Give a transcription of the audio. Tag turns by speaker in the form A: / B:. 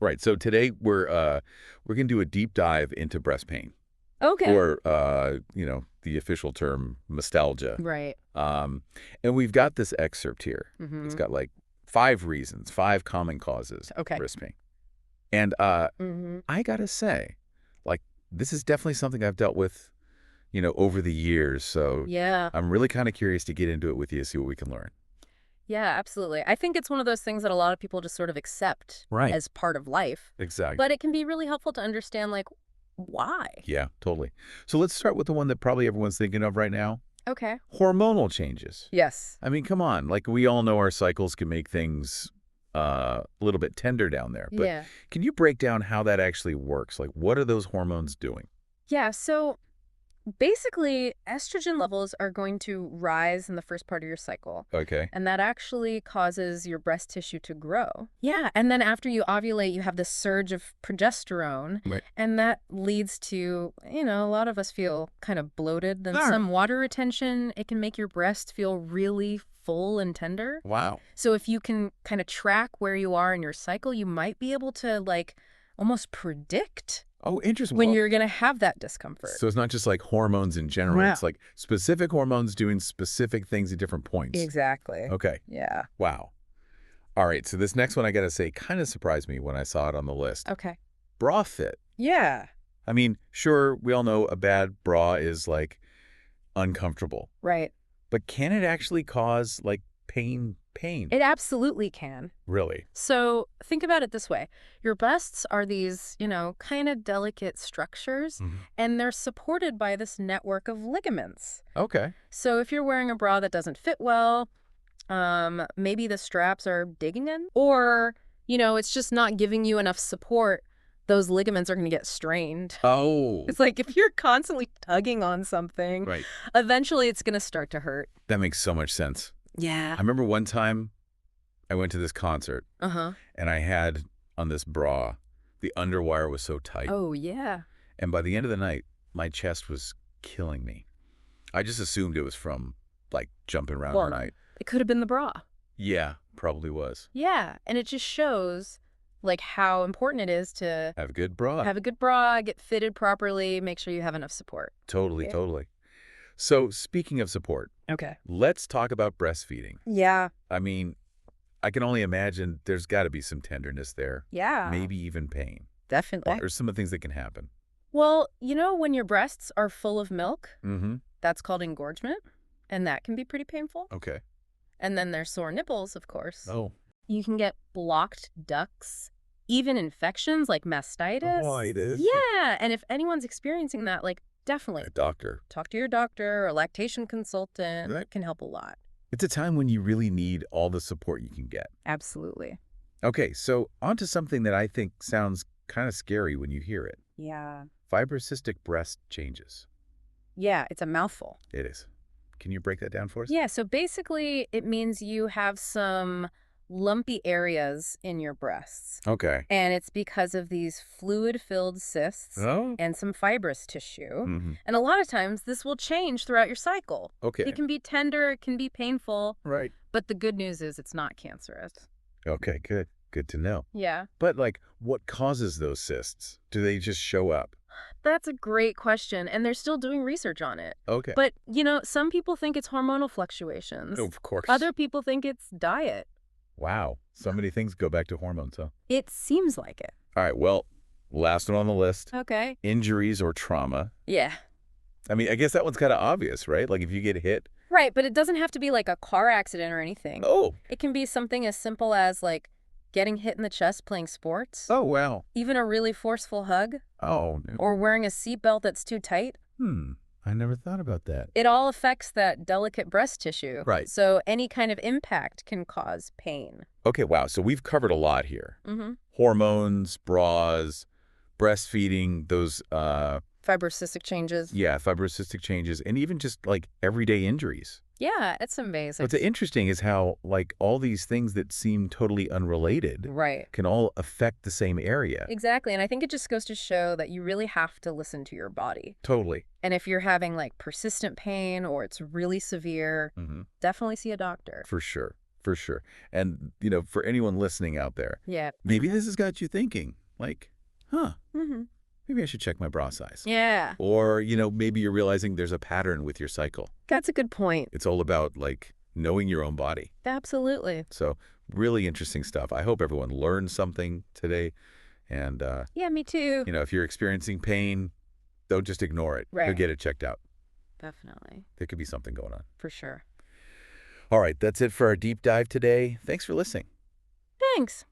A: Right. So today we're going to do a deep dive into breast pain,
B: Okay.
A: or the official term nostalgia.
B: Right.
A: Um, and we've got this excerpt here. It's
B: Mm-hmm.
A: got like 5 reasons, 5 common causes of
B: Okay.
A: breast pain. And
B: Mm-hmm.
A: I gotta say, like, this is definitely something I've dealt with, over the years. So
B: Yeah.
A: I'm really kind of curious to get into it with you, see what we can learn.
B: Yeah, absolutely. I think it's one of those things that a lot of people just sort of accept
A: Right.
B: as part of life,
A: Exactly.
B: but it can be really helpful to understand, like, why.
A: Yeah, totally. So let's start with the one that probably everyone's thinking of right now.
B: Okay.
A: Hormonal changes.
B: Yes.
A: I mean, come on. Like, we all know our cycles can make things a little bit tender down there. But
B: Yeah.
A: can you break down how that actually works? Like, what are those hormones doing?
B: Yeah, so basically, estrogen levels are going to rise in the first part of your cycle.
A: Okay.
B: And that actually causes your breast tissue to grow. Yeah. And then after you ovulate, you have this surge of progesterone.
A: Right.
B: And that leads to, a lot of us feel kind of bloated. Then
A: All right.
B: some water retention. It can make your breast feel really full and tender.
A: Wow.
B: So if you can kind of track where you are in your cycle, you might be able to, like, almost predict
A: Oh, interesting.
B: when
A: Well,
B: you're going to have that discomfort.
A: so it's not just like hormones in general.
B: Wow.
A: It's like specific hormones doing specific things at different points.
B: Exactly.
A: Okay.
B: Yeah.
A: Wow. All right. So this next one, I got to say, kind of surprised me when I saw it on the list.
B: Okay.
A: Bra fit.
B: Yeah.
A: I mean, sure, we all know a bad bra is like uncomfortable,
B: Right.
A: but can it actually cause like pain?
B: It absolutely can.
A: Really?
B: So think about it this way. Your breasts are these, kind of delicate structures,
A: Mhm.
B: and they're supported by this network of ligaments.
A: Okay.
B: So if you're wearing a bra that doesn't fit well, maybe the straps are digging in, or, it's just not giving you enough support, those ligaments are going to get strained.
A: Oh,
B: It's like if you're constantly tugging on something,
A: right.
B: eventually it's going to start to hurt.
A: That makes so much sense.
B: Yeah.
A: I remember one time I went to this concert
B: Uh-huh.
A: and I had on this bra, the underwire was so tight.
B: Oh, yeah.
A: And by the end of the night, my chest was killing me. I just assumed it was from like jumping around all
B: Well,
A: night.
B: it could have been the bra.
A: Yeah, probably was.
B: Yeah, and it just shows, like, how important it is to
A: Have a good bra.
B: have a good bra, get fitted properly, make sure you have enough support.
A: Totally,
B: Yeah.
A: totally. So speaking of support,
B: Okay.
A: let's talk about breastfeeding.
B: Yeah.
A: I mean, I can only imagine there's got to be some tenderness there,
B: Yeah.
A: maybe even pain.
B: Definitely.
A: Or some of the things that can happen.
B: Well, when your breasts are full of milk,
A: Mm-hmm.
B: that's called engorgement, and that can be pretty painful.
A: Okay.
B: And then there's sore nipples, of course.
A: Oh.
B: You can get blocked ducts, even infections like mastitis.
A: Mastitis.
B: Yeah, and if anyone's experiencing that, like, definitely
A: A doctor.
B: talk to your doctor or a lactation consultant.
A: Right.
B: It can help a lot.
A: It's a time when you really need all the support you can get.
B: Absolutely.
A: Okay, so on to something that I think sounds kind of scary when you hear it.
B: Yeah.
A: Fibrocystic breast changes.
B: Yeah, it's a mouthful.
A: It is. Can you break that down for us?
B: Yeah, so basically it means you have some lumpy areas in your breasts.
A: Okay.
B: And it's because of these fluid-filled cysts
A: Oh.
B: and some fibrous tissue.
A: Mm-hmm.
B: And a lot of times this will change throughout your cycle.
A: Okay.
B: It can be tender, it can be painful,
A: Right.
B: but the good news is it's not cancerous.
A: Okay, good. Good to know.
B: Yeah.
A: But, like, what causes those cysts? Do they just show up?
B: That's a great question, and they're still doing research on it.
A: Okay.
B: But, some people think it's hormonal fluctuations.
A: Oh, of course.
B: Other people think it's diet.
A: Wow. So many things go back to hormones, huh?
B: It seems like it.
A: All right, well, last one on the list.
B: Okay.
A: Injuries or trauma.
B: Yeah.
A: I mean, I guess that one's kind of obvious, right? Like, if you get hit.
B: Right, but it doesn't have to be like a car accident or anything.
A: Oh.
B: It can be something as simple as, like, getting hit in the chest playing sports.
A: Oh, wow.
B: Even a really forceful hug.
A: Oh, no.
B: Or wearing a seatbelt that's too tight.
A: I never thought about that.
B: It all affects that delicate breast tissue.
A: Right.
B: So any kind of impact can cause pain.
A: Okay, wow. So we've covered a lot here.
B: Mm-hmm.
A: Hormones, bras, breastfeeding, those,
B: Fibrocystic changes.
A: yeah, fibrocystic changes, and even just like everyday injuries.
B: Yeah, it's amazing.
A: What's interesting is how like all these things that seem totally unrelated
B: Right.
A: can all affect the same area.
B: Exactly. And I think it just goes to show that you really have to listen to your body.
A: Totally.
B: And if you're having like persistent pain or it's really severe,
A: Mm-hmm.
B: definitely see a doctor.
A: For sure. for sure. And, for anyone listening out there,
B: Yeah.
A: maybe this has got you thinking, like, huh,
B: Mm-hmm.
A: maybe I should check my bra size.
B: Yeah.
A: Or, maybe you're realizing there's a pattern with your cycle.
B: That's a good point.
A: It's all about, like, knowing your own body.
B: Absolutely.
A: So really interesting stuff. I hope everyone learned something today. And,
B: Yeah, me too.
A: if you're experiencing pain, don't just ignore it. Go
B: Right.
A: get it checked out.
B: Definitely.
A: There could be something going on.
B: For sure.
A: All right, that's it for our deep dive today. Thanks for listening.
B: Thanks.